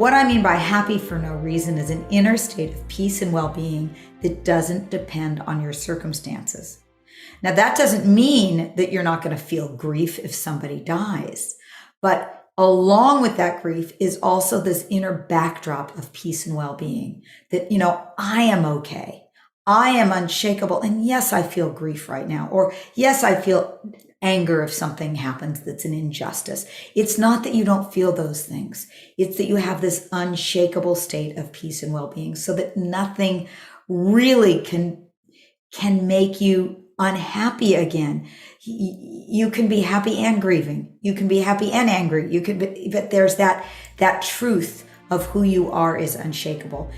What I mean by happy for no reason is an inner state of peace and well-being that doesn't depend on your circumstances. Now, that doesn't mean that you're not going to feel grief if somebody dies, but along with that grief is also this inner backdrop of peace and well-being that, I am okay. I am unshakable. And yes, I feel grief right now. Or yes, I feel anger if something happens that's an injustice. It's not that you don't feel those things. It's that you have this unshakable state of peace and well-being so that nothing really can make you unhappy again. You can be happy and grieving. You can be happy and angry. But there's that truth of who you are is unshakable.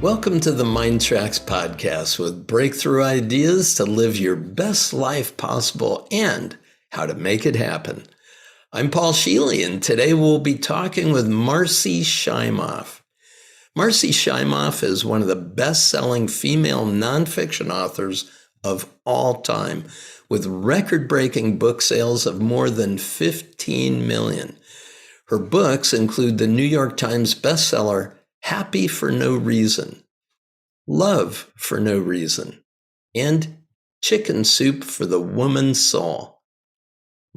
Welcome to the MINDTRX podcast with breakthrough ideas to live your best life possible and how to make it happen. I'm Paul Scheele, and today we'll be talking with Marci Shimoff. Marci Shimoff is one of the best-selling female nonfiction authors of all time, with record-breaking book sales of more than 15 million. Her books include the New York Times bestseller Happy for No Reason, Love for No Reason, and Chicken Soup for the Woman's Soul.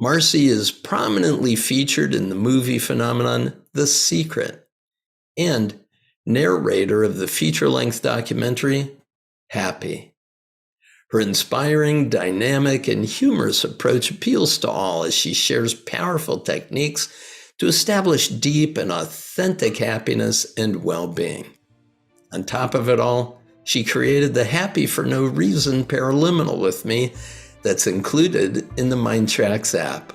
Marci is prominently featured in the movie phenomenon The Secret and narrator of the feature-length documentary Happy. Her inspiring, dynamic, and humorous approach appeals to all as she shares powerful techniques to establish deep and authentic happiness and well-being. On top of it all, she created the Happy for No Reason Paraliminal with me that's included in the MINDTRX app.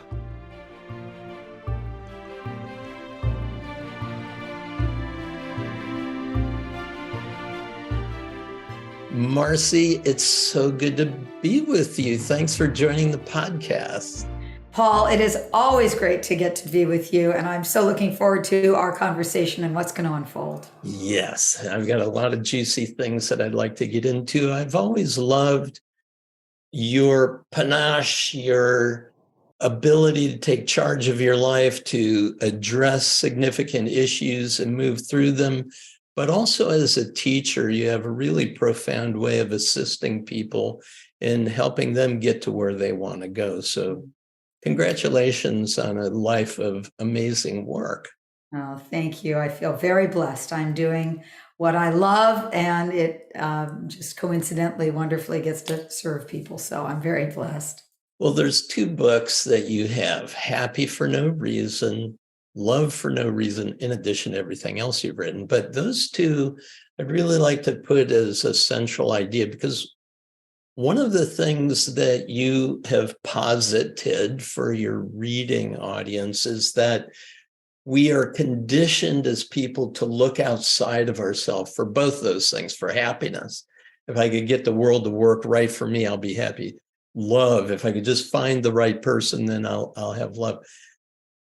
Marci, it's so good to be with you. Thanks for joining the podcast. Paul, it is always great to get to be with you, and I'm so looking forward to our conversation and what's going to unfold. Yes, I've got a lot of juicy things that I'd like to get into. I've always loved your panache, your ability to take charge of your life, to address significant issues and move through them. But also as a teacher, you have a really profound way of assisting people in helping them get to where they want to go. So congratulations on a life of amazing work. Oh, thank you. I feel very blessed. I'm doing what I love, and it just coincidentally, wonderfully gets to serve people. So I'm very blessed. Well, there's two books that you have, Happy for No Reason, Love for No Reason, in addition to everything else you've written. But those two, I'd really like to put as a central idea, because one of the things that you have posited for your reading audience is that we are conditioned as people to look outside of ourselves for both those things, for happiness. If I could get the world to work right for me, I'll be happy. Love, if I could just find the right person, then I'll have love.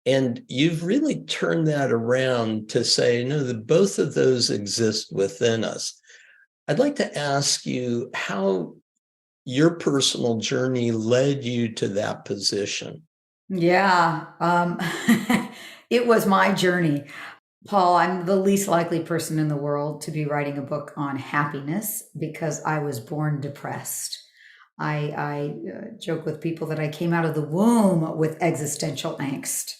And you've really turned that around to say, no, that both of those exist within us. I'd like to ask you how your personal journey led you to that position. Yeah, it was my journey. Paul, I'm the least likely person in the world to be writing a book on happiness because I was born depressed. I joke with people that I came out of the womb with existential angst.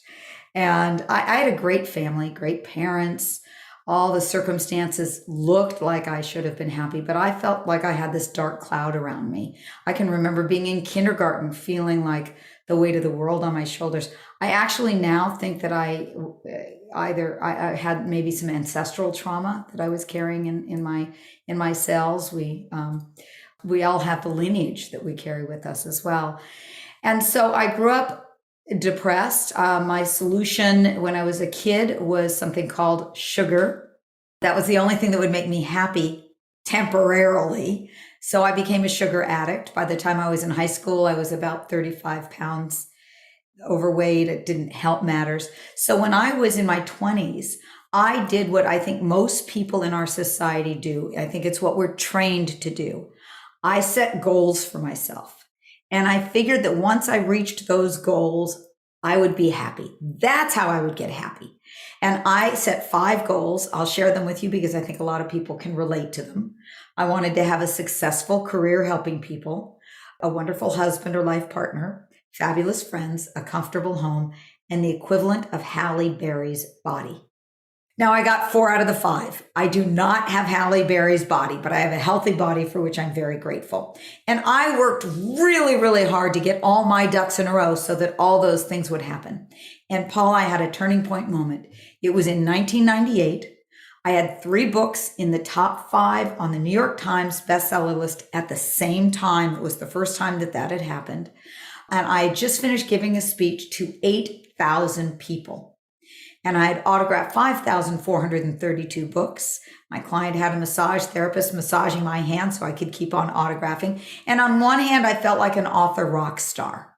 And I had a great family, great parents. All the circumstances looked like I should have been happy, but I felt like I had this dark cloud around me. I can remember being in kindergarten, feeling like the weight of the world on my shoulders. I actually now think that I had maybe some ancestral trauma that I was carrying in my cells. We all have the lineage that we carry with us as well. And so I grew up depressed. My solution when I was a kid was something called sugar. That was the only thing that would make me happy temporarily. So I became a sugar addict. By the time I was in high school, I was about 35 pounds overweight. It didn't help matters. So when I was in my 20s, I did what I think most people in our society do. I think it's what we're trained to do. I set goals for myself. And I figured that once I reached those goals, I would be happy. That's how I would get happy. And I set 5 goals. I'll share them with you because I think a lot of people can relate to them. I wanted to have a successful career helping people, a wonderful husband or life partner, fabulous friends, a comfortable home, and the equivalent of Halle Berry's body. Now, I got 4 out of the 5. I do not have Halle Berry's body, but I have a healthy body for which I'm very grateful. And I worked really, really hard to get all my ducks in a row so that all those things would happen. And Paul, I had a turning point moment. It was in 1998. I had 3 books in the top 5 on the New York Times bestseller list at the same time. It was the first time that had happened. And I had just finished giving a speech to 8,000 people. And I had autographed 5,432 books. My client had a massage therapist massaging my hand so I could keep on autographing. And on one hand, I felt like an author rock star.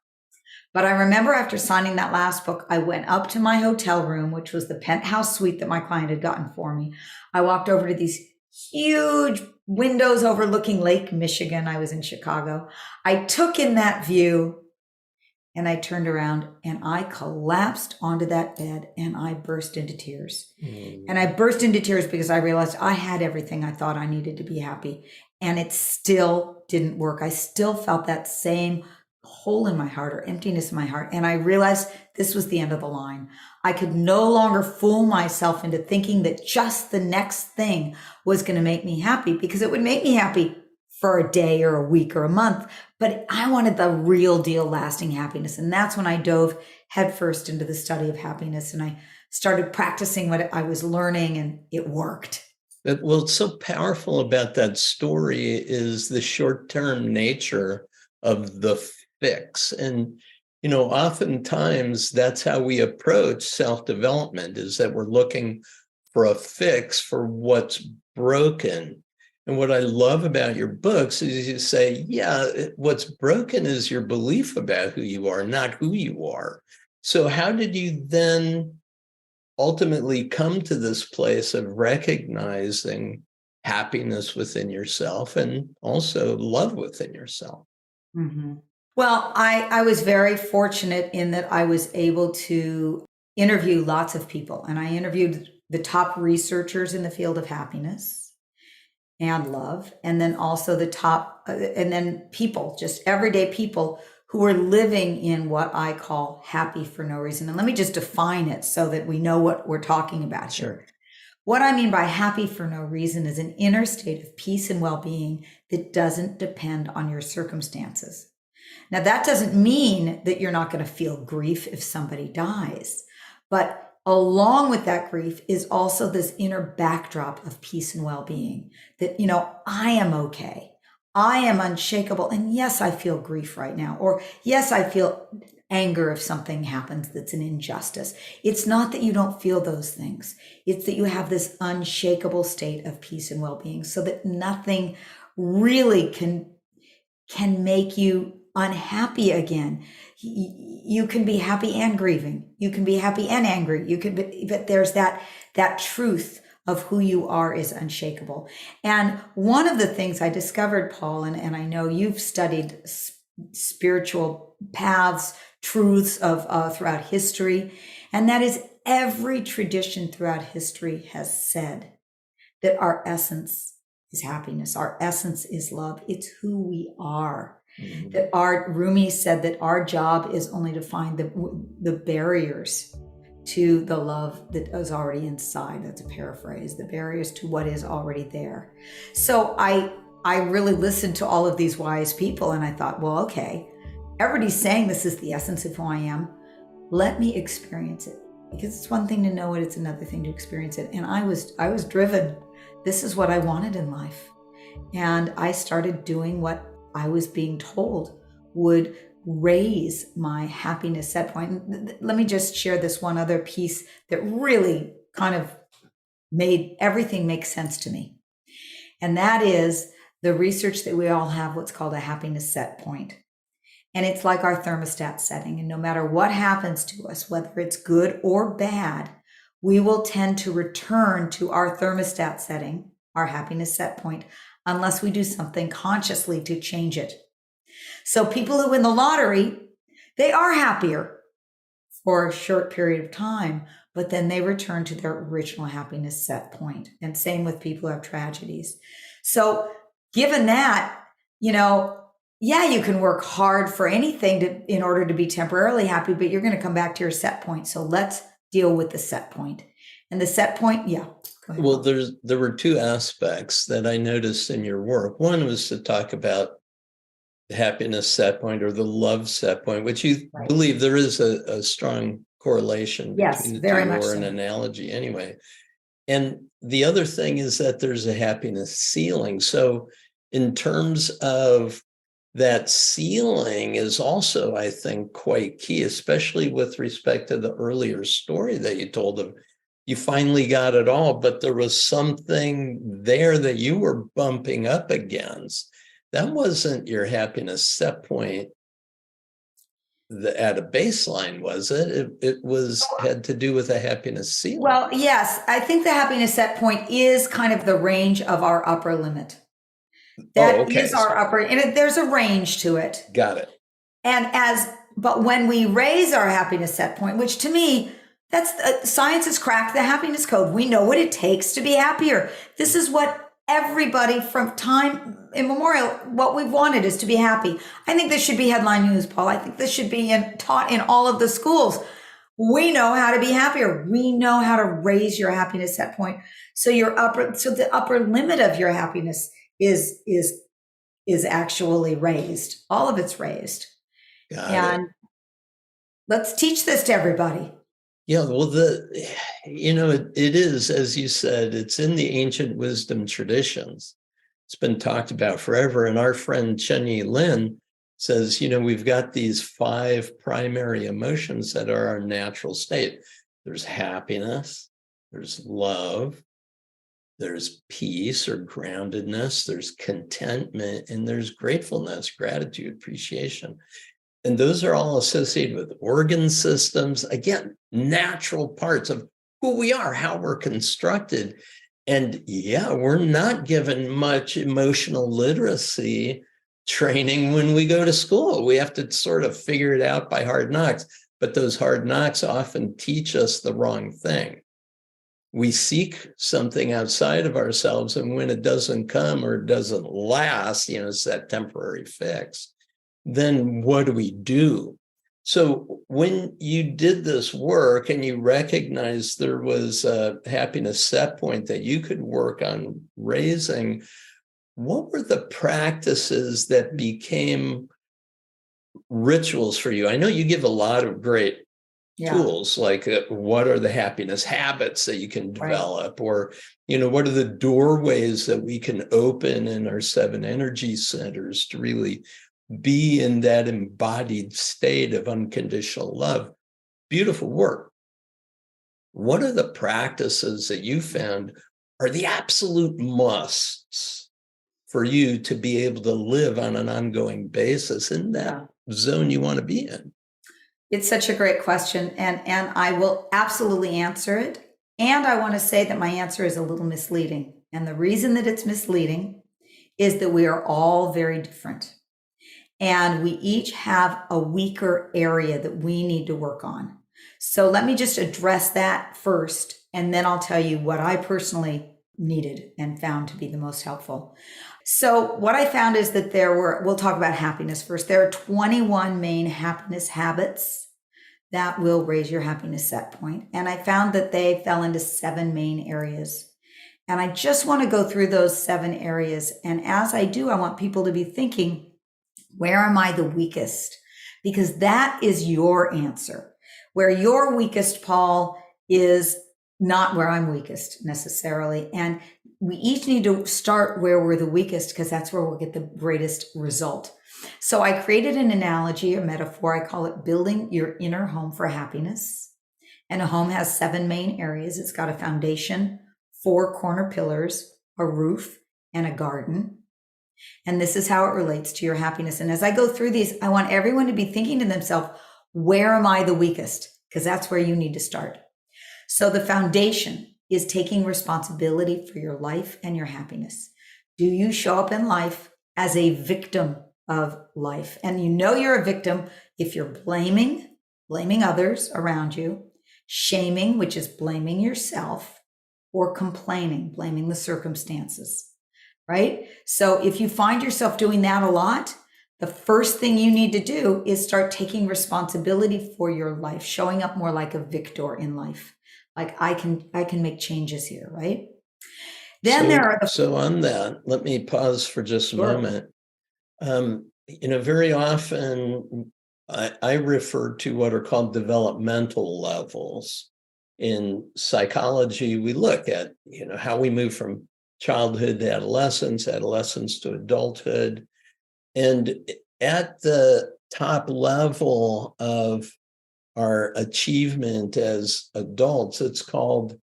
But I remember after signing that last book, I went up to my hotel room, which was the penthouse suite that my client had gotten for me. I walked over to these huge windows overlooking Lake Michigan. I was in Chicago. I took in that view. And I turned around and I collapsed onto that bed and I burst into tears. And I burst into tears because I realized I had everything I thought I needed to be happy. And it still didn't work. I still felt that same hole in my heart or emptiness in my heart. And I realized this was the end of the line. I could no longer fool myself into thinking that just the next thing was going to make me happy, because it would make me happy for a day or a week or a month. But I wanted the real deal, lasting happiness. And that's when I dove headfirst into the study of happiness. And I started practicing what I was learning, and it worked. What's so powerful about that story is the short-term nature of the fix. And, oftentimes that's how we approach self-development, is that we're looking for a fix for what's broken. And what I love about your books is you say, what's broken is your belief about who you are, not who you are. So how did you then ultimately come to this place of recognizing happiness within yourself and also love within yourself? Mm-hmm. Well, I was very fortunate in that I was able to interview lots of people. And I interviewed the top researchers in the field of happiness and love, and then also the top, and then people, just everyday people who were living in what I call happy for no reason. And let me just define it so that we know what we're talking about here. What I mean by happy for no reason is an inner state of peace and well-being that doesn't depend on your circumstances. Now, that doesn't mean that you're not going to feel grief if somebody dies, but along with that grief is also this inner backdrop of peace and well-being that, I am okay. I am unshakable. And yes, I feel grief right now. Or yes, I feel anger if something happens that's an injustice. It's not that you don't feel those things. It's that you have this unshakable state of peace and well-being so that nothing really can make you unhappy again. You can be happy and grieving. You can be happy and angry. But there's that truth of who you are is unshakable. And one of the things I discovered, Paul, and I know you've studied spiritual paths, truths of throughout history, and that is every tradition throughout history has said that our essence is happiness. Our essence is love. It's who we are. Mm-hmm. That Rumi said that our job is only to find the barriers to the love that is already inside. That's a paraphrase. The barriers to what is already there. So I really listened to all of these wise people, and I thought, well, okay, everybody's saying this is the essence of who I am. Let me experience it, because it's one thing to know it, it's another thing to experience it. And I was driven. This is what I wanted in life, and I started doing what I was being told would raise my happiness set point. Let me just share this one other piece that really kind of made everything make sense to me. And that is the research that we all have what's called a happiness set point. And it's like our thermostat setting. And no matter what happens to us, whether it's good or bad, we will tend to return to our thermostat setting, our happiness set point, unless we do something consciously to change it. So people who win the lottery, they are happier for a short period of time, but then they return to their original happiness set point. And same with people who have tragedies. So given that, yeah, you can work hard for anything in order to be temporarily happy, but you're going to come back to your set point. So let's deal with the set point. And the set point, yeah. Go ahead. Well, there were two aspects that I noticed in your work. One was to talk about the happiness set point or the love set point, which you believe there is a strong correlation between the very two, much or so. an analogy anyway. And the other thing is that there's a happiness ceiling. So in terms of that ceiling is also, I think, quite key, especially with respect to the earlier story that you told of. You finally got it all, but there was something there that you were bumping up against. That wasn't your happiness set point at a baseline, was it? It was had to do with a happiness ceiling. Well, yes, I think the happiness set point is kind of the range of our upper limit. That is our upper, and there's a range to it. Got it. But when we raise our happiness set point, which to me, that's science has cracked the happiness code. We know what it takes to be happier. This is what everybody from time immemorial, what we've wanted is to be happy. I think this should be headline news, Paul. I think this should be taught in all of the schools. We know how to be happier. We know how to raise your happiness set point. So the upper limit of your happiness is actually raised. All of it's raised. Got it. Let's teach this to everybody. Yeah, well, it is, as you said, it's in the ancient wisdom traditions. It's been talked about forever. And our friend Chenyi Lin says, we've got these 5 primary emotions that are our natural state. There's happiness, there's love, there's peace or groundedness, there's contentment, and there's gratefulness, gratitude, appreciation. And those are all associated with organ systems, again, natural parts of who we are, how we're constructed. And yeah, we're not given much emotional literacy training when we go to school. We have to sort of figure it out by hard knocks, but those hard knocks often teach us the wrong thing. We seek something outside of ourselves, and when it doesn't come or doesn't last, it's that temporary fix. Then what do we do? So when you did this work and you recognized there was a happiness set point that you could work on raising, what were the practices that became rituals for you? I know you give a lot of great tools, like what are the happiness habits that you can develop, or, what are the doorways that we can open in our 7 energy centers to really be in that embodied state of unconditional love. Beautiful work. What are the practices that you found are the absolute musts for you to be able to live on an ongoing basis in that zone you want to be in? It's such a great question, and I will absolutely answer it. And I want to say that my answer is a little misleading. And the reason that it's misleading is that we are all very different. And we each have a weaker area that we need to work on. So let me just address that first, and then I'll tell you what I personally needed and found to be the most helpful. So what I found is that we'll talk about happiness first. There are 21 main happiness habits that will raise your happiness set point. And I found that they fell into 7 main areas. And I just want to go through those 7 areas. And as I do, I want people to be thinking, where am I the weakest? Because that is your answer. Where you're weakest, Paul, is not where I'm weakest necessarily. And we each need to start where we're the weakest, because that's where we'll get the greatest result. So I created an analogy, a metaphor. I call it building your inner home for happiness. And a home has 7 main areas. It's got a foundation, 4 corner pillars, a roof, and a garden. And this is how it relates to your happiness. And as I go through these, I want everyone to be thinking to themselves, where am I the weakest? Because that's where you need to start. So the foundation is taking responsibility for your life and your happiness. Do you show up in life as a victim of life. And you know you're a victim if you're blaming others around you, shaming, which is blaming yourself, or complaining, blaming the circumstances, right? So if you find yourself doing that a lot, the first thing you need to do is start taking responsibility for your life, showing up more like a victor in life. Like I can make changes here, right? Then there are the So on that, let me pause for just a moment. Very often I refer to what are called developmental levels. In psychology, we look at, how we move from childhood to adolescence, adolescence to adulthood. And at the top level of our achievement as adults, it's called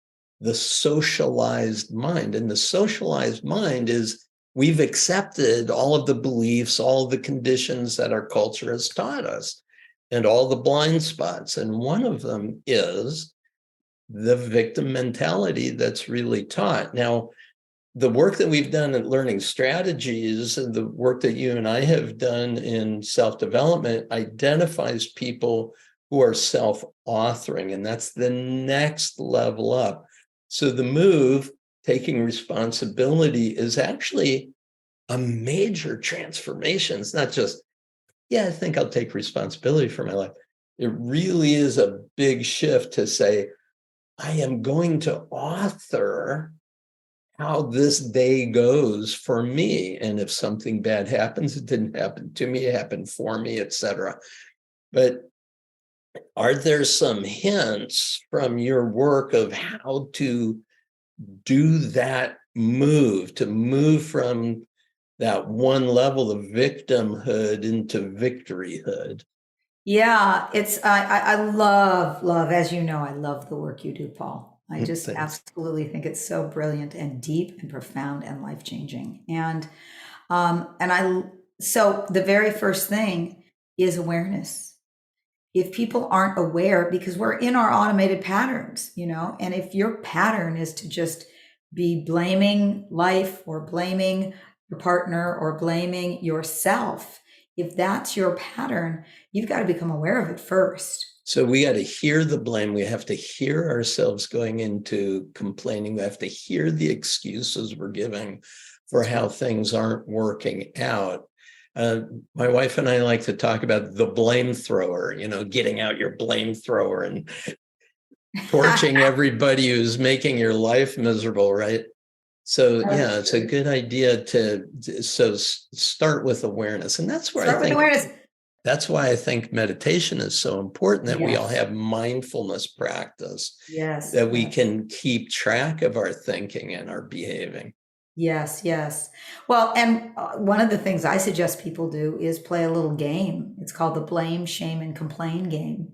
the socialized mind. And the socialized mind is we've accepted all of the beliefs, all of the conditions that our culture has taught us, and all the blind spots. And one of them is the victim mentality that's really taught. Now, the work that we've done at Learning Strategies and the work that you and I have done in self-development identifies people who are self-authoring, and that's the next level up. So the move, taking responsibility, is actually a major transformation. It's not just, I think I'll take responsibility for my life. It really is a big shift to say, I am going to author how this day goes for me. And if something bad happens, it didn't happen to me, it happened for me, etc. But are there some hints from your work of how to do that move, to move from that one level of victimhood into victoryhood? Yeah, I love, as you know, I love the work you do, Paul. I just Thanks. absolutely think it's so brilliant and deep and profound and life-changing. So the very first thing is awareness. If people aren't aware, because we're in our automated patterns, and if your pattern is to just be blaming life or blaming your partner or blaming yourself, if that's your pattern, you've got to become aware of it first. So we got to hear the blame. We have to hear ourselves going into complaining. We have to hear the excuses we're giving for how things aren't working out. My wife and I like to talk about the blame thrower, getting out your blame thrower and torching everybody who's making your life miserable, right? So yeah, it's a good idea to start with awareness. And that's where that's why I think meditation is so important, that we all have mindfulness practice, that we can keep track of our thinking and our behaving. Yes. Well, and one of the things I suggest people do is play a little game. It's called the blame, shame, and complain game.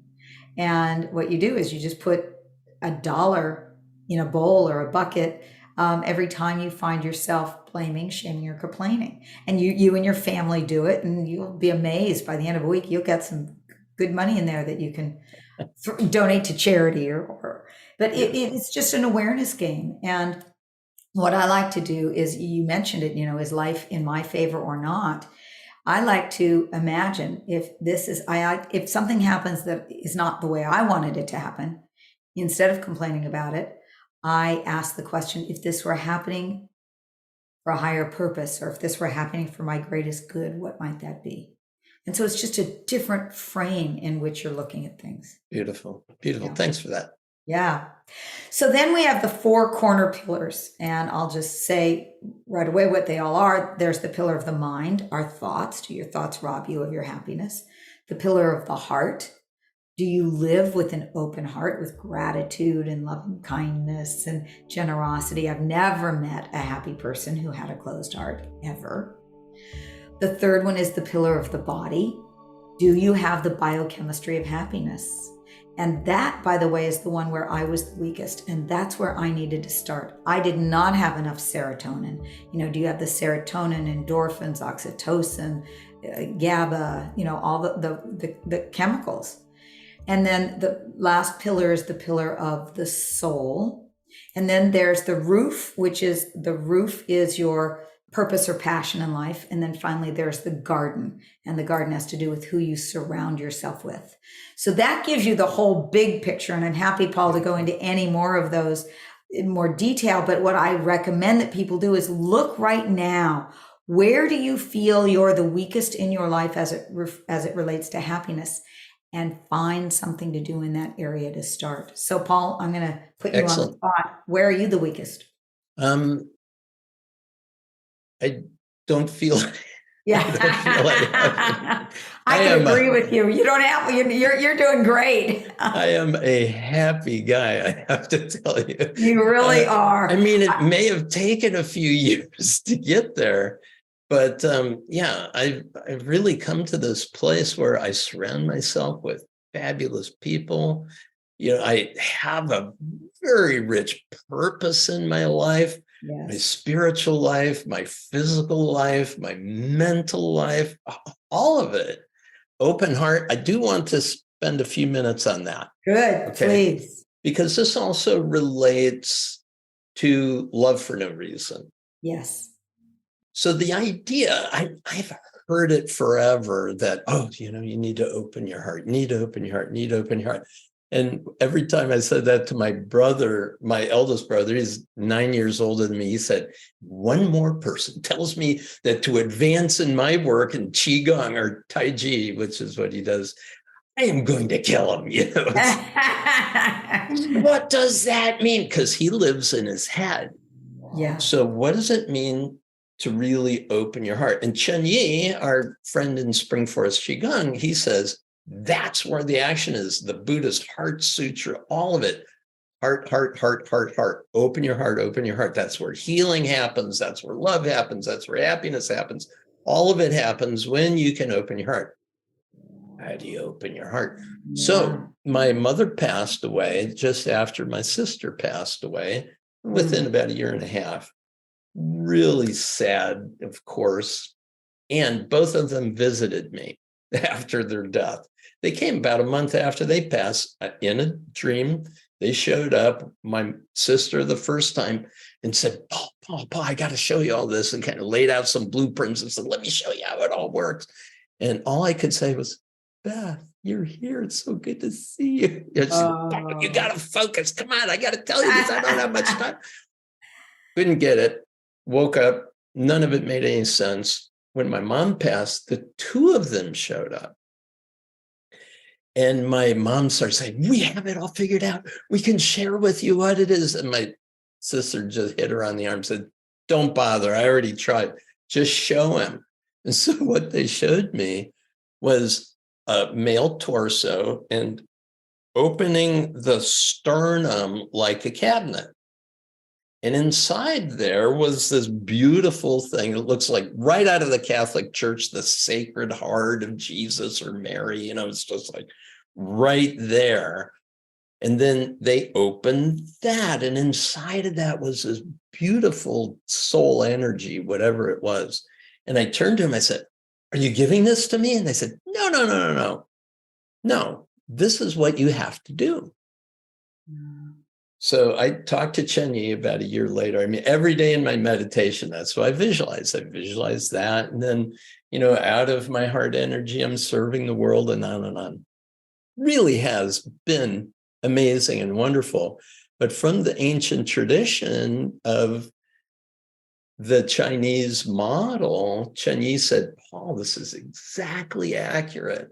And what you do is you just put $1 in a bowl or a bucket every time you find yourself blaming, shaming, or complaining. And you and your family do it, and you'll be amazed. By the end of a week, you'll get some good money in there that you can donate to charity but it's just an awareness game. And what I like to do is, you mentioned it, is life in my favor or not? I like to imagine if if something happens that is not the way I wanted it to happen, instead of complaining about it, I ask the question, if this were happening for a higher purpose, or if this were happening for my greatest good, what might that be? And so it's just a different frame in which you're looking at things. Beautiful. Yeah. Thanks for that. Yeah. So then we have the 4 corner pillars, and I'll just say right away what they all are. There's the pillar of the mind, our thoughts. Do your thoughts rob you of your happiness? The pillar of the heart. Do you live with an open heart, with gratitude and loving kindness and generosity? I've never met a happy person who had a closed heart, ever. The third one is the pillar of the body. Do you have the biochemistry of happiness? And that, by the way, is the one where I was the weakest. And that's where I needed to start. I did not have enough serotonin. Do you have the serotonin, endorphins, oxytocin, GABA, all the chemicals? And then the last pillar is the pillar of the soul. And then there's the roof, which is your purpose or passion in life. And then finally, there's the garden. And the garden has to do with who you surround yourself with. So that gives you the whole big picture. And I'm happy, Paul, to go into any more of those in more detail. But what I recommend that people do is look right now. Where do you feel you're the weakest in your life as it relates to happiness? And find something to do in that area to start. So, Paul, I'm going to put you on the spot. Where are you the weakest? I don't feel. Yeah, I can agree with you. You don't have. You're doing great. I am a happy guy, I have to tell you. You really are. I mean, it may have taken a few years to get there, but I've really come to this place where I surround myself with fabulous people. I have a very rich purpose in my life. Yes. My spiritual life, my physical life, my mental life, all of it. Open heart. I do want to spend a few minutes on that. Good, okay? Please. Because this also relates to love for no reason. Yes. So the idea, I've heard it forever that, you need to open your heart, you need to open your heart, you need to open your heart. And every time I said that to my brother, my eldest brother, he's 9 years older than me, he said, one more person tells me that to advance in my work in Qigong or Tai Chi, which is what he does, I am going to kill him. What does that mean? Because he lives in his head. Yeah. So what does it mean to really open your heart? And Chen Yi, our friend in Spring Forest Qigong, he says, that's where the action is. The Buddha's Heart Sutra, all of it. Heart, heart, heart, heart, heart. Open your heart, open your heart. That's where healing happens. That's where love happens. That's where happiness happens. All of it happens when you can open your heart. How do you open your heart? Yeah. So my mother passed away just after my sister passed away, within about a year and a half. Really sad, of course. And both of them visited me after their death. They came about a month after they passed in a dream. They showed up, my sister the first time, and said, Paul, I got to show you all this, and kind of laid out some blueprints and said, let me show you how it all works. And all I could say was, Beth, you're here. It's so good to see you. You got to focus. Come on, I got to tell you this. I don't have much time. Couldn't get it. Woke up. None of it made any sense. When my mom passed, the two of them showed up. And my mom started saying, we have it all figured out. We can share with you what it is. And my sister just hit her on the arm and said, don't bother. I already tried. Just show him. And so what they showed me was a male torso and opening the sternum like a cabinet. And inside there was this beautiful thing. It looks like right out of the Catholic Church, the Sacred Heart of Jesus or Mary, it's just like right there. And then they opened that. And inside of that was this beautiful soul energy, whatever it was. And I turned to him, I said, are you giving this to me? And they said, no, this is what you have to do. So I talked to Chen Yi about a year later. I mean, every day in my meditation, that's what I visualize. I visualize that. And then, out of my heart energy, I'm serving the world and on and on. Really has been amazing and wonderful. But from the ancient tradition of the Chinese model, Chen Yi said, Paul, this is exactly accurate.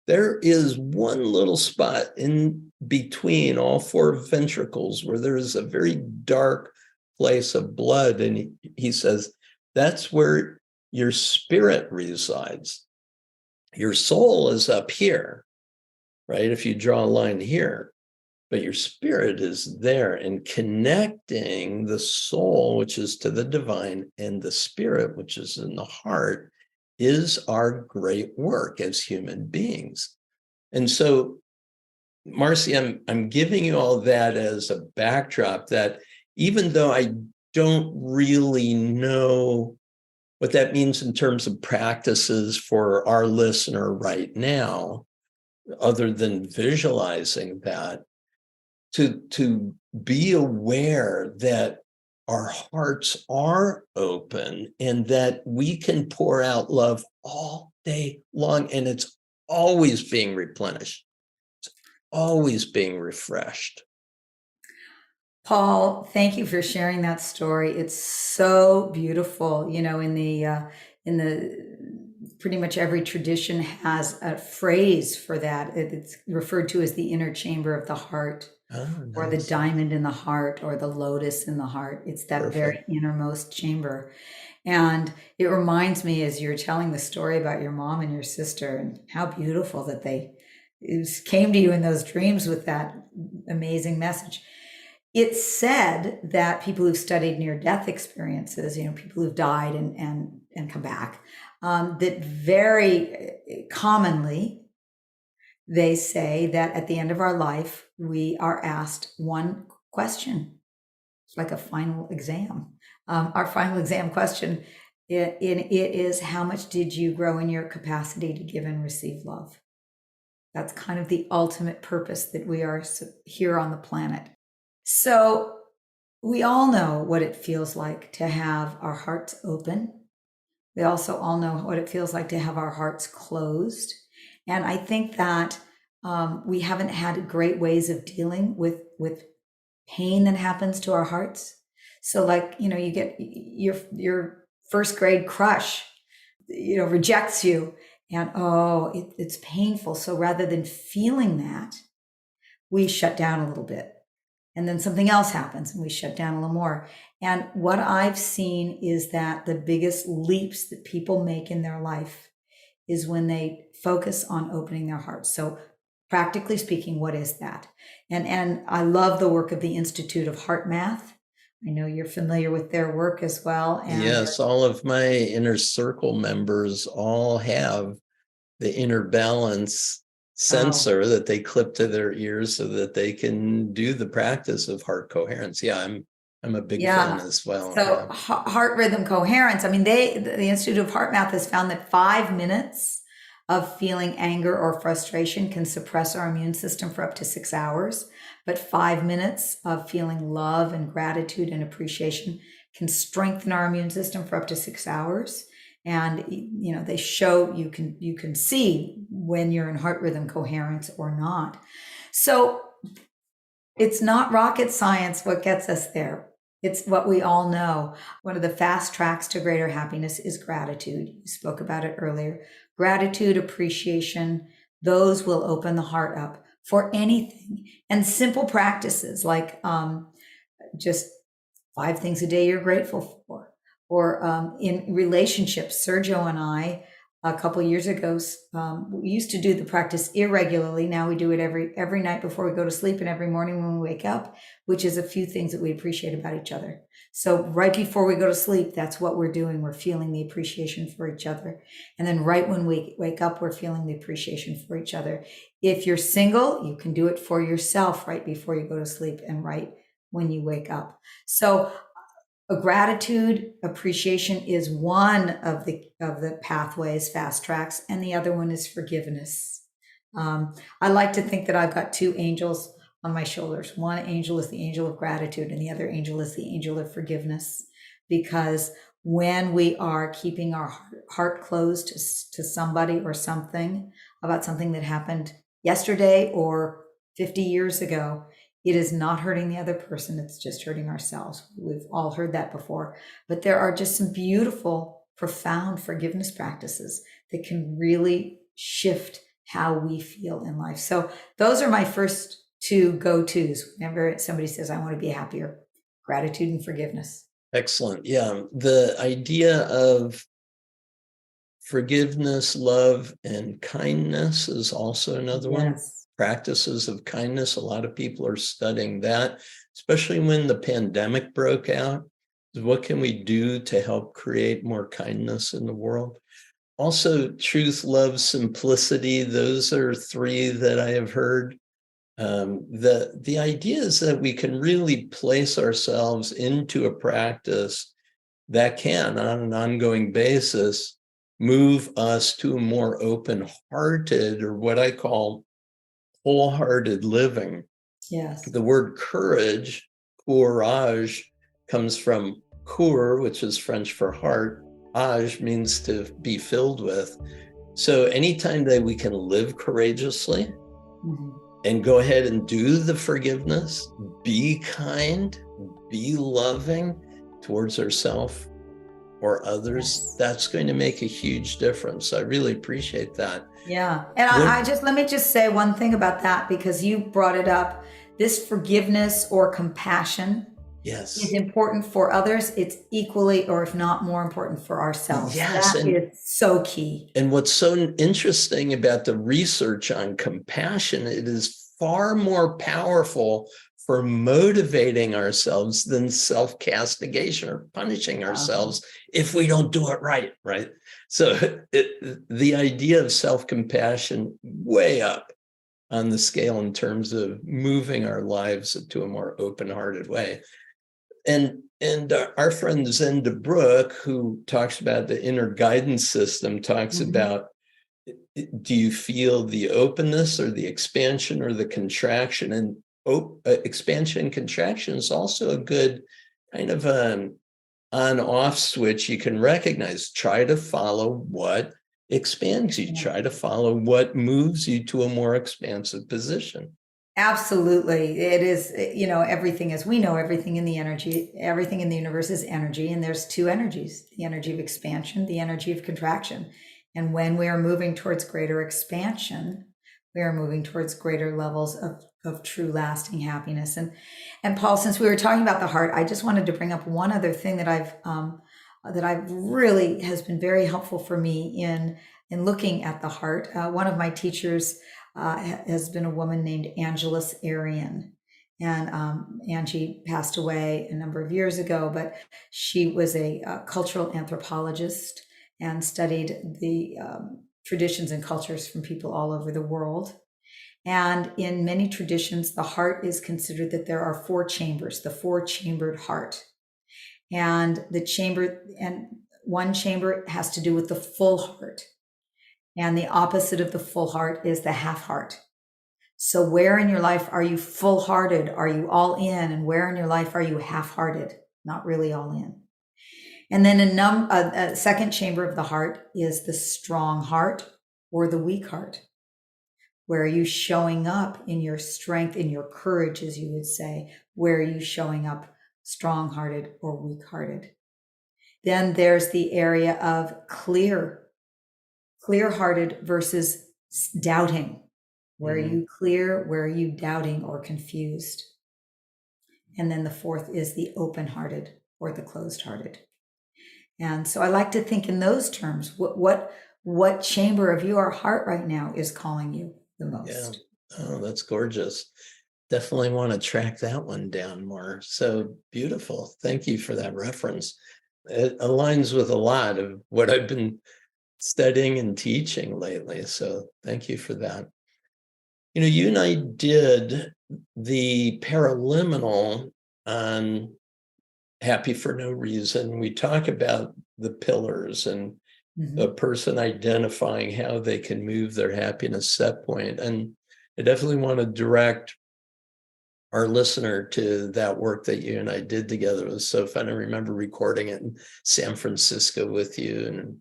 There is one little spot in between all four ventricles where there is a very dark place of blood. And he says, that's where your spirit resides. Your soul is up here, right? If you draw a line here, but your spirit is there, and connecting the soul, which is to the divine, and the spirit, which is in the heart, is our great work as human beings. And so, Marci, I'm giving you all that as a backdrop that even though I don't really know what that means in terms of practices for our listener right now, other than visualizing that, to be aware that our hearts are open and that we can pour out love all day long, and it's always being replenished, always being refreshed. Paul, thank you for sharing that story. It's so beautiful. In the pretty much every tradition has a phrase for that. It's referred to as the inner chamber of the heart, or the diamond in the heart, or the lotus in the heart. It's that very innermost chamber. And it reminds me, as you're telling the story about your mom and your sister, and how beautiful that they came to you in those dreams with that amazing message. It's said that people who've studied near-death experiences, people who've died and come back, that very commonly they say that at the end of our life, we are asked one question. It's like a final exam. Our final exam question, it is, how much did you grow in your capacity to give and receive love? That's kind of the ultimate purpose that we are here on the planet. So we all know what it feels like to have our hearts open. We also all know what it feels like to have our hearts closed. And I think that we haven't had great ways of dealing with pain that happens to our hearts. So you get your first grade crush, rejects you, and it's painful. So rather than feeling that, we shut down a little bit. And then something else happens and we shut down a little more. And what I've seen is that the biggest leaps that people make in their life is when they focus on opening their hearts. So practically speaking, what is that? And I love the work of the Institute of HeartMath. I know you're familiar with their work as well. And yes, all of my inner circle members all have the inner balance sensor that they clip to their ears so that they can do the practice of heart coherence. Yeah, I'm a big fan as well. So heart rhythm coherence. I mean, the Institute of HeartMath has found that 5 minutes of feeling anger or frustration can suppress our immune system for up to 6 hours. But 5 minutes of feeling love and gratitude and appreciation can strengthen our immune system for up to 6 hours. And they show you can see when you're in heart rhythm coherence or not. So it's not rocket science what gets us there. It's what we all know. One of the fast tracks to greater happiness is gratitude. You spoke about it earlier. Gratitude, appreciation, those will open the heart up for anything. And simple practices like just 5 things a day you're grateful for. Or in relationships, Sergio and I, a couple of years ago, we used to do the practice irregularly. Now we do it every night before we go to sleep and every morning when we wake up, which is a few things that we appreciate about each other. So right before we go to sleep, that's what we're doing. We're feeling the appreciation for each other. And then right when we wake up, we're feeling the appreciation for each other. If you're single, you can do it for yourself right before you go to sleep and right when you wake up. So a gratitude, appreciation is one of the pathways, fast tracks, and the other one is forgiveness. I like to think that I've got 2 angels on my shoulders. One angel is the angel of gratitude, and the other angel is the angel of forgiveness. Because when we are keeping our heart closed to somebody or something about something that happened yesterday or 50 years ago, it is not hurting the other person. It's just hurting ourselves. We've all heard that before. But there are just some beautiful, profound forgiveness practices that can really shift how we feel in life. So those are my first 2 go-tos. Whenever somebody says, I want to be happier, gratitude and forgiveness. Excellent. Yeah. The idea of forgiveness, love, and kindness is also another one. Practices of kindness. A lot of people are studying that, especially when the pandemic broke out. What can we do to help create more kindness in the world? Also, truth, love, simplicity. Those are 3 that I have heard. The idea is that we can really place ourselves into a practice that can, on an ongoing basis, move us to a more open-hearted, or what I call wholehearted living. Yes. The word courage, comes from coeur, which is French for heart. Age means to be filled with. So anytime that we can live courageously and go ahead and do the forgiveness, be kind, be loving towards ourselves or others, that's going to make a huge difference. I really appreciate that. Yeah. And I just, let me just say one thing about that, because you brought it up. This forgiveness or compassion is important for others. It's equally, or if not more important, for ourselves. Yes. That is so key. And what's so interesting about the research on compassion, it is far more powerful for motivating ourselves than self-castigation or punishing ourselves if we don't do it right, right? So the idea of self-compassion way up on the scale in terms of moving our lives to a more open-hearted way. And our friend Zenda Brooke, who talks about the inner guidance system, talks about, do you feel the openness or the expansion or the contraction? And expansion and contraction is also a good kind of an on-off switch you can recognize. Try to follow what expands you. Try to follow what moves you to a more expansive position. Absolutely. It is, everything, as we know, everything in the universe is energy. And there's two energies, the energy of expansion, the energy of contraction. And when we are moving towards greater expansion, we are moving towards greater levels of true lasting happiness. And Paul, since we were talking about the heart, I just wanted to bring up one other thing that I've really has been very helpful for me in looking at the heart. One of my teachers has been a woman named Angeles Arian. And Angie passed away a number of years ago, but she was a cultural anthropologist and studied the traditions and cultures from people all over the world. And in many traditions, the heart is considered that there are four chambers, the four-chambered heart. And one chamber has to do with the full heart. And the opposite of the full heart is the half heart. So where in your life are you full-hearted? Are you all in? And where in your life are you half-hearted? Not really all in. And then a second chamber of the heart is the strong heart or the weak heart. Where are you showing up in your strength, in your courage, as you would say? Where are you showing up strong-hearted or weak-hearted? Then there's the area of clear-hearted versus doubting. Where are you clear? Where are you doubting or confused? And then the fourth is the open-hearted or the closed-hearted. And so I like to think in those terms. What chamber of your heart right now is calling you the most? Yeah. Oh, that's gorgeous. Definitely want to track that one down more. So beautiful. Thank you for that reference. It aligns with a lot of what I've been studying and teaching lately. So thank you for that. You and I did the Paraliminal on Happy for No Reason. We talk about the pillars and a person identifying how they can move their happiness set point. And I definitely want to direct our listener to that work that you and I did together. It was so fun. I remember recording it in San Francisco with you, and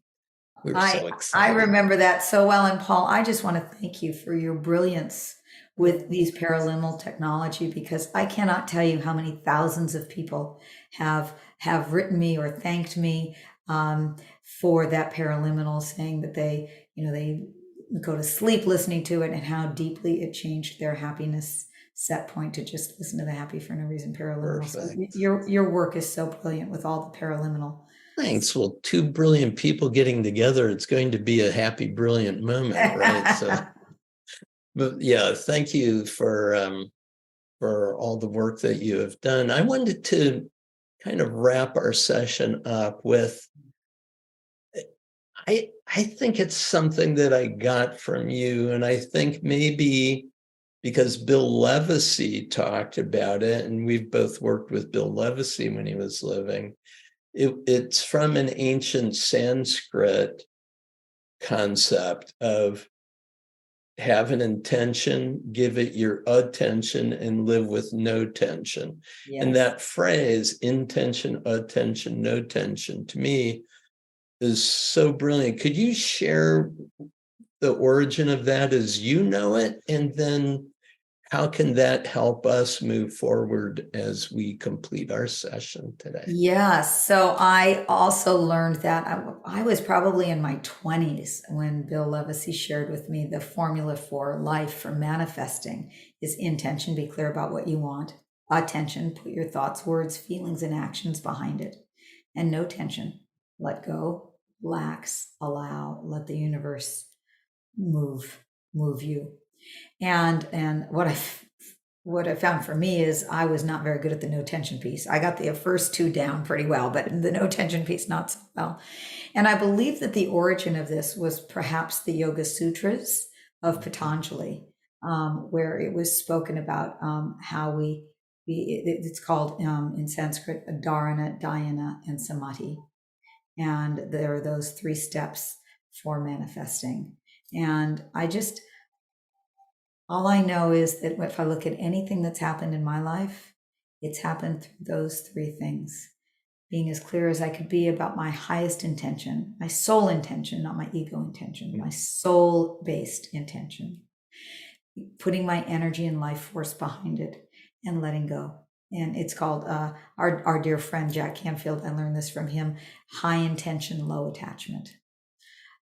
we were so excited. I remember that so well. And Paul, I just want to thank you for your brilliance with these paraliminal technology, because I cannot tell you how many thousands of people have written me or thanked me for that paraliminal, saying that they go to sleep listening to it and how deeply it changed their happiness set point to just listen to the Happy for No Reason paraliminal. So your work is so brilliant with all the paraliminal. Thanks. Well, two brilliant people getting together, it's going to be a happy, brilliant moment, right? So, but yeah, thank you for all the work that you have done. I wanted to kind of wrap our session up with, I think it's something that I got from you, and I think maybe because Bill Levesey talked about it, and we've both worked with Bill Levesey when he was living. It's from an ancient Sanskrit concept of have an intention, give it your attention, and live with no tension. Yes. And that phrase, intention, attention, no tension, to me is so brilliant. Could you share the origin of that as you know it? And then how can that help us move forward as we complete our session today? Yeah, so I also learned that I was probably in my 20s when Bill Levesey shared with me the formula for life, for manifesting, is intention, be clear about what you want; attention, put your thoughts, words, feelings, and actions behind it; and no tension, let go, relax, allow, let the universe move you. And what I found for me is I was not very good at the no tension piece. I got the first two down pretty well, but the no tension piece not so well. And I believe that the origin of this was perhaps the Yoga Sutras of Patanjali, where it was spoken about how it's called in Sanskrit dharana, dhyana, and samadhi. And there are those 3 steps for manifesting. And all I know is that if I look at anything that's happened in my life, it's happened through those 3 things. Being as clear as I could be about my highest intention, my soul intention, not my ego intention, my soul-based intention. Putting my energy and life force behind it and letting go. And it's called, our dear friend Jack Canfield, I learned this from him, high intention, low attachment.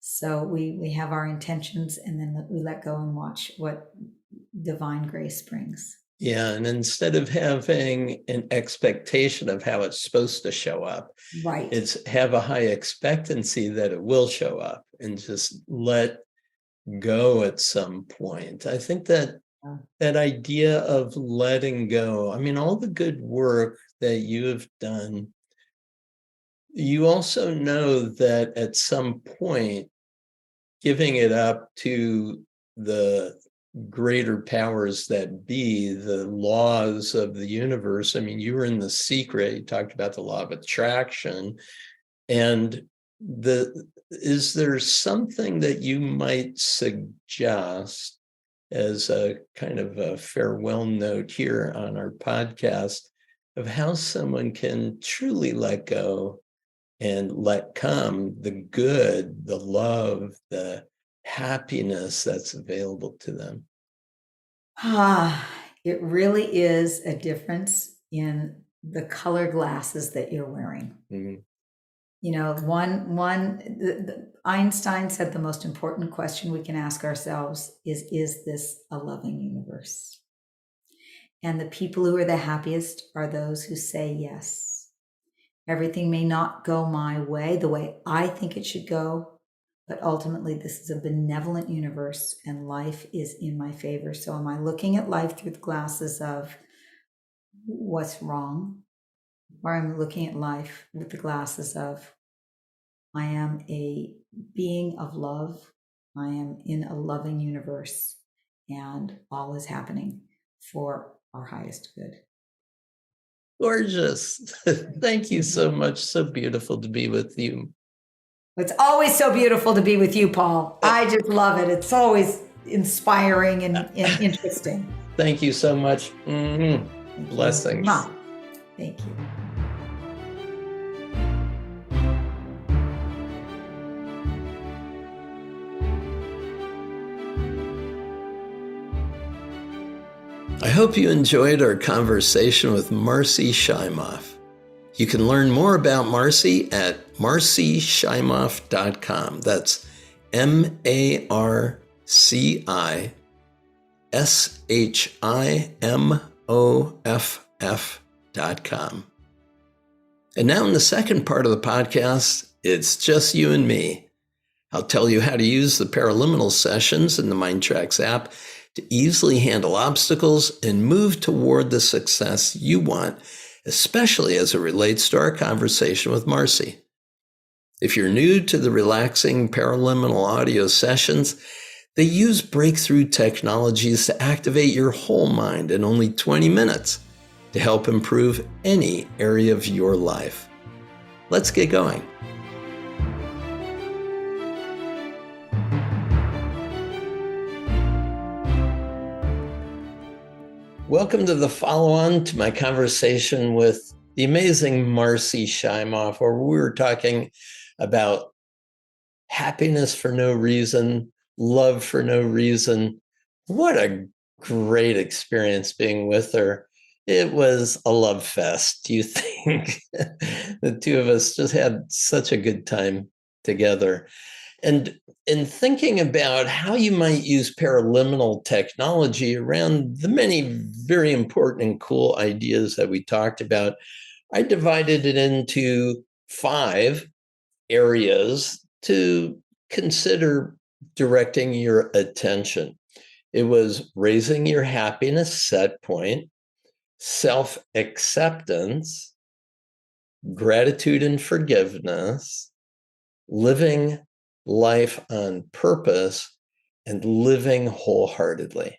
So we have our intentions, and then we let go and watch what divine grace brings. Yeah, and instead of having an expectation of how it's supposed to show up, right, it's have a high expectancy that it will show up, and just let go at some point. I think that that idea of letting go, I mean, all the good work that you have done, you also know that at some point, giving it up to the greater powers that be, the laws of the universe. I mean, you were in The Secret, you talked about the law of attraction. And is there something that you might suggest as a kind of a farewell note here on our podcast of how someone can truly let go and let come the good, the love, the happiness that's available to them? It really is a difference in the color glasses that you're wearing. Mhm. You know, Einstein said the most important question we can ask ourselves is this a loving universe? And the people who are the happiest are those who say yes. Everything may not go my way, the way I think it should go, but ultimately this is a benevolent universe and life is in my favor. So am I looking at life through the glasses of what's wrong? Or I'm looking at life with the glasses of I am a being of love. I am in a loving universe, and all is happening for our highest good. Gorgeous. Thank you so much. So beautiful to be with you. It's always so beautiful to be with you, Paul. I just love it. It's always inspiring and interesting. Thank you so much. Blessings. Thank you. I hope you enjoyed our conversation with Marci Shimoff. You can learn more about Marci at marcishimoff.com. That's MARCISHIMOFF.com. And now in the second part of the podcast, it's just you and me. I'll tell you how to use the Paraliminal sessions in the MINDTRX app to easily handle obstacles and move toward the success you want, especially as it relates to our conversation with Marci. If you're new to the relaxing Paraliminal audio sessions, they use breakthrough technologies to activate your whole mind in only 20 minutes to help improve any area of your life. Let's get going. Welcome to the follow-on to my conversation with the amazing Marci Shimoff, where we were talking about happiness for no reason, love for no reason. What a great experience being with her. It was a love fest. Do you think? The two of us just had such a good time together. And in thinking about how you might use paraliminal technology around the many very important and cool ideas that we talked about, I divided it into 5 areas to consider directing your attention. It was raising your happiness set point, self-acceptance, gratitude and forgiveness, living life on purpose, and living wholeheartedly.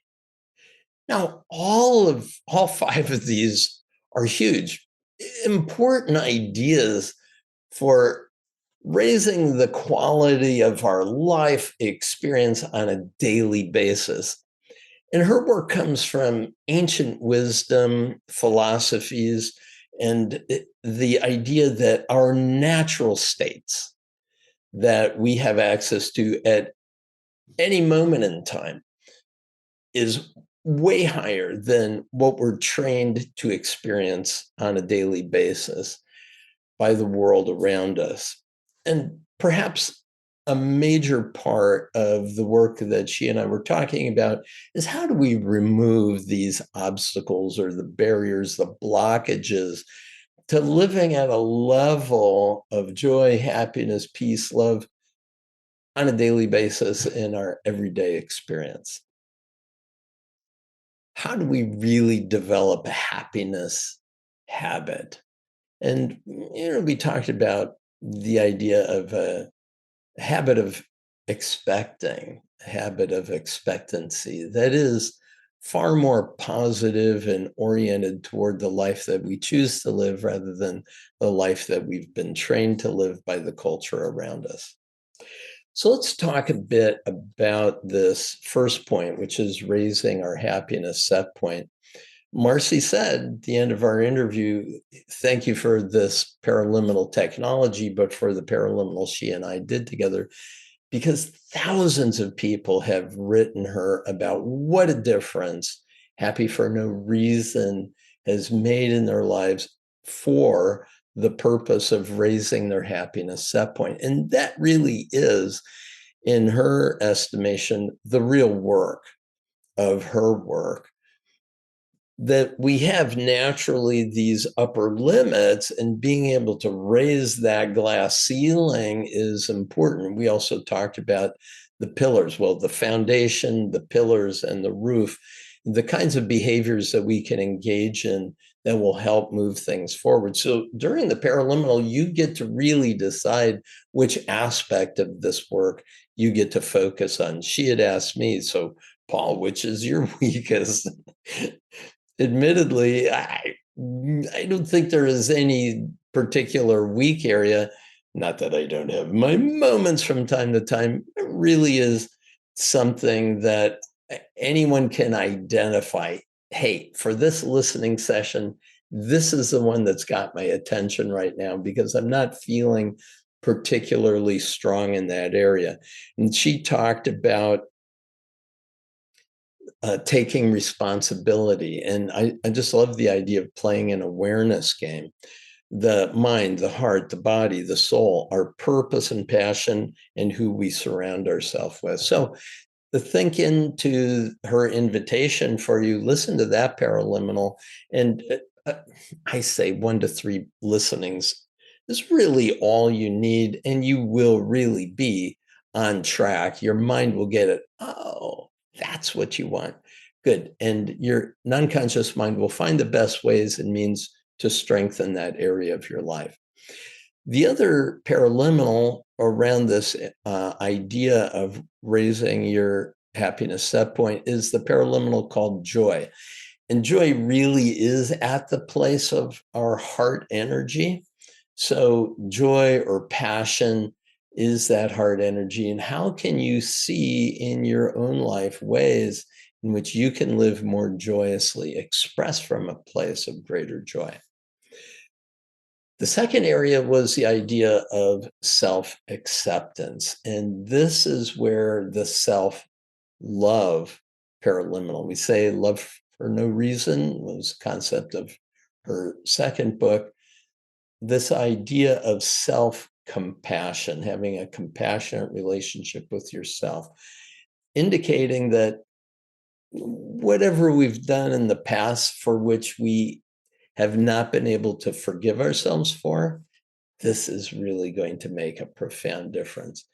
Now, all 5 of these are huge, important ideas for raising the quality of our life experience on a daily basis. And her work comes from ancient wisdom, philosophies, and the idea that our natural states that we have access to at any moment in time is way higher than what we're trained to experience on a daily basis by the world around us. And perhaps a major part of the work that she and I were talking about is how do we remove these obstacles or the barriers, the blockages to living at a level of joy, happiness, peace, love on a daily basis in our everyday experience. How do we really develop a happiness habit? And, we talked about the idea of a habit of expecting, a habit of expectancy that is far more positive and oriented toward the life that we choose to live rather than the life that we've been trained to live by the culture around us. So let's talk a bit about this first point, which is raising our happiness set point. Marci said at the end of our interview, thank you for this paraliminal technology, but for the paraliminal she and I did together, because thousands of people have written her about what a difference Happy for No Reason has made in their lives for the purpose of raising their happiness set point. And that really is, in her estimation, the real work of her work. That we have naturally these upper limits, and being able to raise that glass ceiling is important. We also talked about the pillars, well, the foundation, the pillars, and the roof, the kinds of behaviors that we can engage in that will help move things forward. So during the paraliminal, you get to really decide which aspect of this work you get to focus on. She had asked me, so Paul, which is your weakest? Admittedly, I don't think there is any particular weak area. Not that I don't have my moments from time to time. It really is something that anyone can identify. Hey, for this listening session, this is the one that's got my attention right now because I'm not feeling particularly strong in that area. And she talked about taking responsibility. And I just love the idea of playing an awareness game. The mind, the heart, the body, the soul, our purpose and passion, and who we surround ourselves with. So the think into her invitation for you, listen to that paraliminal. And I say 1 to 3 listenings is really all you need, and you will really be on track. Your mind will get it. Oh, that's what you want. Good. And your non-conscious mind will find the best ways and means to strengthen that area of your life. The other paraliminal around this idea of raising your happiness set point is the paraliminal called joy. And joy really is at the place of our heart energy. So joy or passion is that heart energy. And how can you see in your own life ways in which you can live more joyously, express from a place of greater joy. The second area was the idea of self-acceptance. And this is where the self-love paraliminal, we say love for no reason, was the concept of her second book. This idea of self-compassion, having a compassionate relationship with yourself, indicating that whatever we've done in the past for which we have not been able to forgive ourselves for, this is really going to make a profound difference.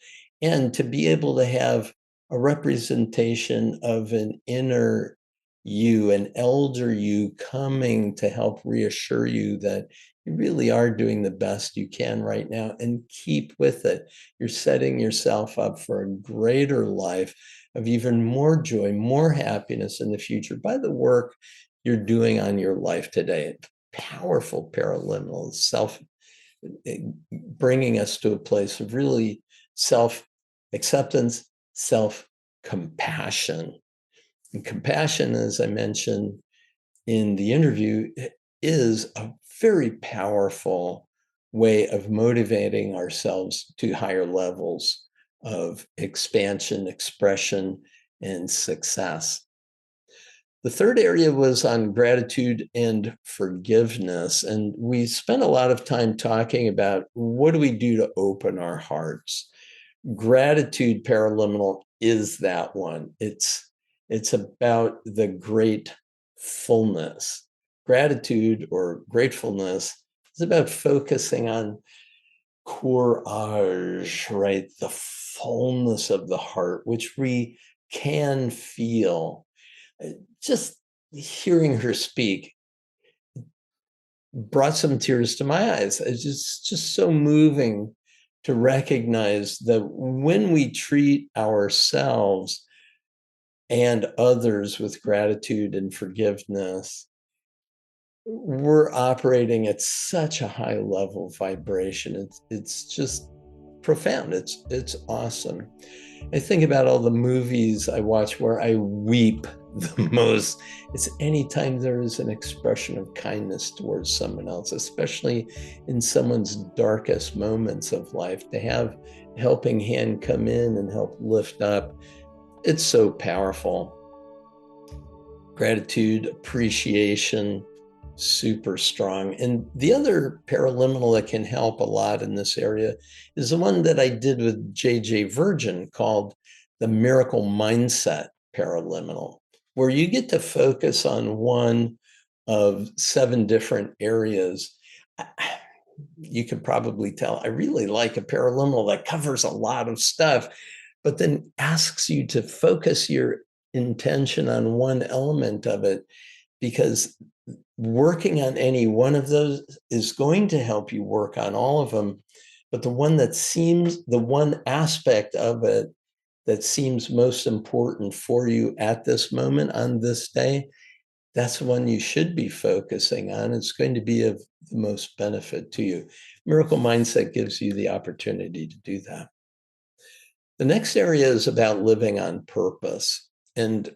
And to be able to have a representation of an inner you, an elder you coming to help reassure you that you really are doing the best you can right now, and keep with it. You're setting yourself up for a greater life of even more joy, more happiness in the future by the work you're doing on your life today. Powerful paraliminal self, bringing us to a place of really self-acceptance, self-compassion. And compassion, as I mentioned in the interview, is a very powerful way of motivating ourselves to higher levels of expansion, expression, and success. The third area was on gratitude and forgiveness. And we spent a lot of time talking about what do we do to open our hearts. Gratitude paraliminal is that one. It's about the great fullness. Gratitude or gratefulness is about focusing on courage, right? The fullness of the heart, which we can feel. Just hearing her speak brought some tears to my eyes. It's just so moving to recognize that when we treat ourselves and others with gratitude and forgiveness, we're operating at such a high level of vibration. It's just profound. It's awesome. I think about all the movies I watch where I weep the most. It's anytime there is an expression of kindness towards someone else, especially in someone's darkest moments of life, to have a helping hand come in and help lift up. It's so powerful. Gratitude, appreciation, super strong. And the other paraliminal that can help a lot in this area is the one that I did with J.J. Virgin called the Miracle Mindset Paraliminal, where you get to focus on one of 7 different areas. You can probably tell I really like a paraliminal that covers a lot of stuff, but then asks you to focus your intention on one element of it, because working on any one of those is going to help you work on all of them. But the one aspect of it that seems most important for you at this moment on this day, that's the one you should be focusing on. It's going to be of the most benefit to you. Miracle Mindset gives you the opportunity to do that. The next area is about living on purpose. And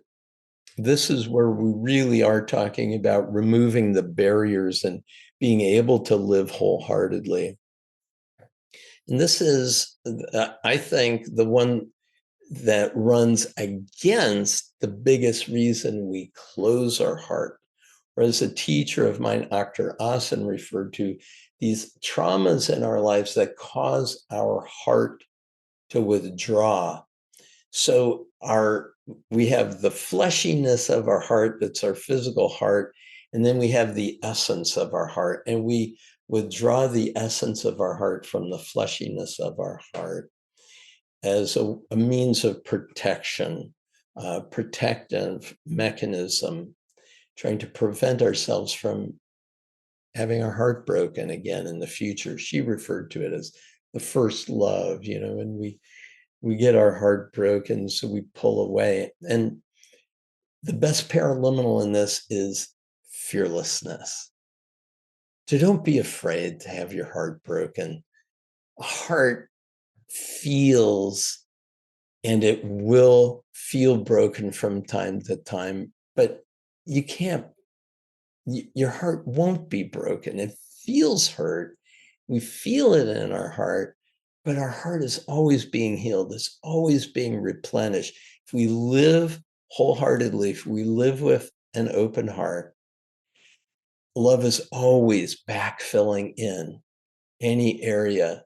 this is where we really are talking about removing the barriers and being able to live wholeheartedly. And this is, I think, the one that runs against the biggest reason we close our heart. Or as a teacher of mine, Dr. Asen, referred to these traumas in our lives that cause our heart to withdraw. So we have the fleshiness of our heart, that's our physical heart, and then we have the essence of our heart, and we withdraw the essence of our heart from the fleshiness of our heart as a means of protection, protective mechanism, trying to prevent ourselves from having our heart broken again in the future. She referred to it as the first love, and we get our heart broken, so we pull away. And the best paraliminal in this is fearlessness. So don't be afraid to have your heart broken. A heart feels and it will feel broken from time to time, but you can't, your heart won't be broken. It feels hurt. We feel it in our heart, but our heart is always being healed. It's always being replenished. If we live wholeheartedly, if we live with an open heart, love is always backfilling in any area.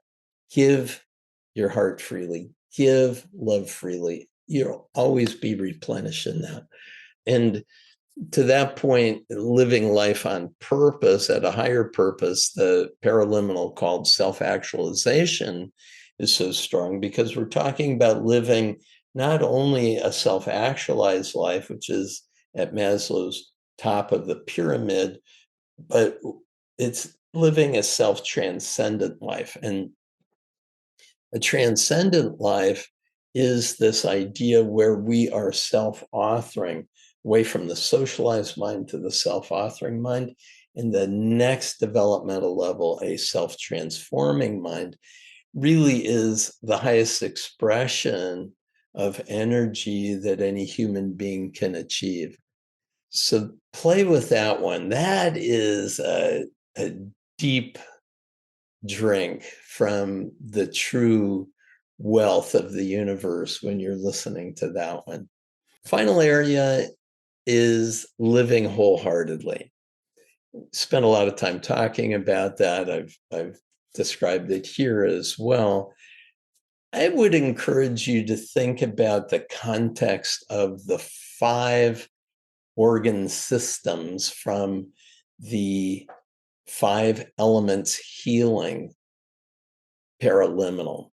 Give your heart freely, give love freely. You'll always be replenished in that. And to that point, living life on purpose, at a higher purpose, the paraliminal called self-actualization is so strong because we're talking about living not only a self-actualized life, which is at Maslow's top of the pyramid, but it's living a self-transcendent life. And a transcendent life is this idea where we are self-authoring, away from the socialized mind to the self-authoring mind. And the next developmental level, a self-transforming mind, really is the highest expression of energy that any human being can achieve. So play with that one. That is a deep drink from the true wealth of the universe when you're listening to that one. Final area is living wholeheartedly. Spent a lot of time talking about that. I've described it here as well. I would encourage you to think about the context of the 5 organ systems from the 5 elements healing paraliminal.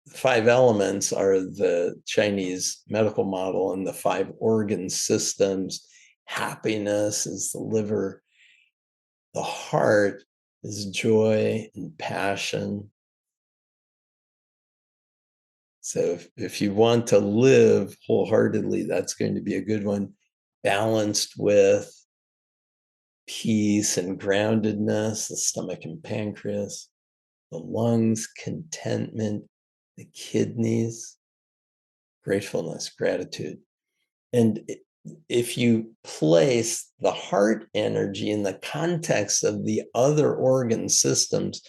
The 5 elements are the Chinese medical model, and the 5 organ systems. Happiness is the liver. The heart is joy and passion. So if you want to live wholeheartedly, that's going to be a good one. Balanced with peace and groundedness, the stomach and pancreas. The lungs, contentment. The kidneys, gratefulness, gratitude. And if you place the heart energy in the context of the other organ systems,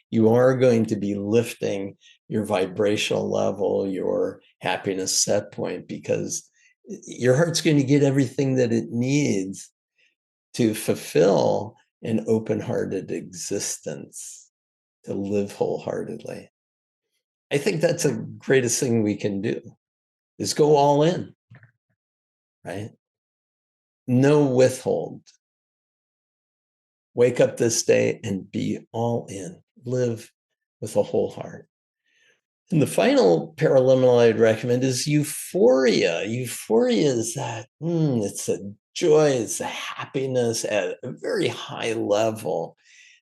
you are going to be lifting your vibrational level, your happiness set point, because your heart's going to get everything that it needs to fulfill an open-hearted existence, to live wholeheartedly. I think that's the greatest thing we can do, is go all in, right? No withhold. Wake up this day and be all in. Live with a whole heart. And the final paraliminal I'd recommend is Euphoria. Euphoria is that, it's a joy, it's a happiness at a very high level.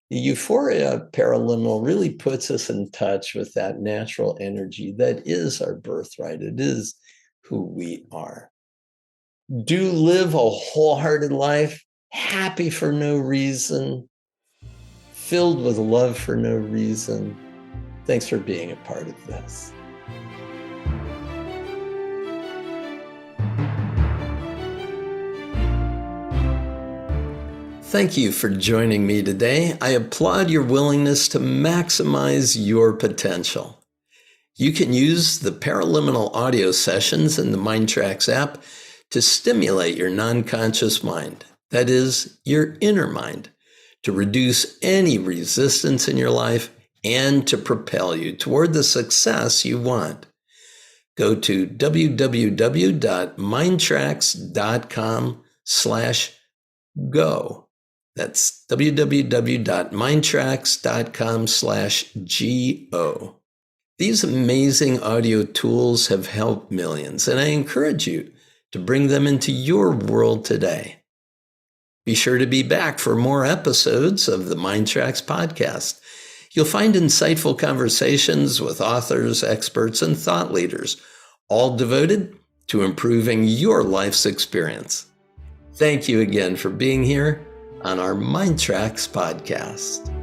The Euphoria paraliminal really puts us in touch with that natural energy that is our birthright. It is who we are. Do live a wholehearted life, happy for no reason, filled with love for no reason. Thanks for being a part of this. Thank you for joining me today. I applaud your willingness to maximize your potential. You can use the Paraliminal audio sessions in the MINDTRX app to stimulate your non-conscious mind, that is, your inner mind, to reduce any resistance in your life and to propel you toward the success you want. Go to www.mindtrx.com/go. That's www.mindtrx.com/go. These amazing audio tools have helped millions, and I encourage you to bring them into your world today. Be sure to be back for more episodes of the MINDTRX podcast. You'll find insightful conversations with authors, experts, and thought leaders, all devoted to improving your life's experience. Thank you again for being here on our MINDTRX podcast.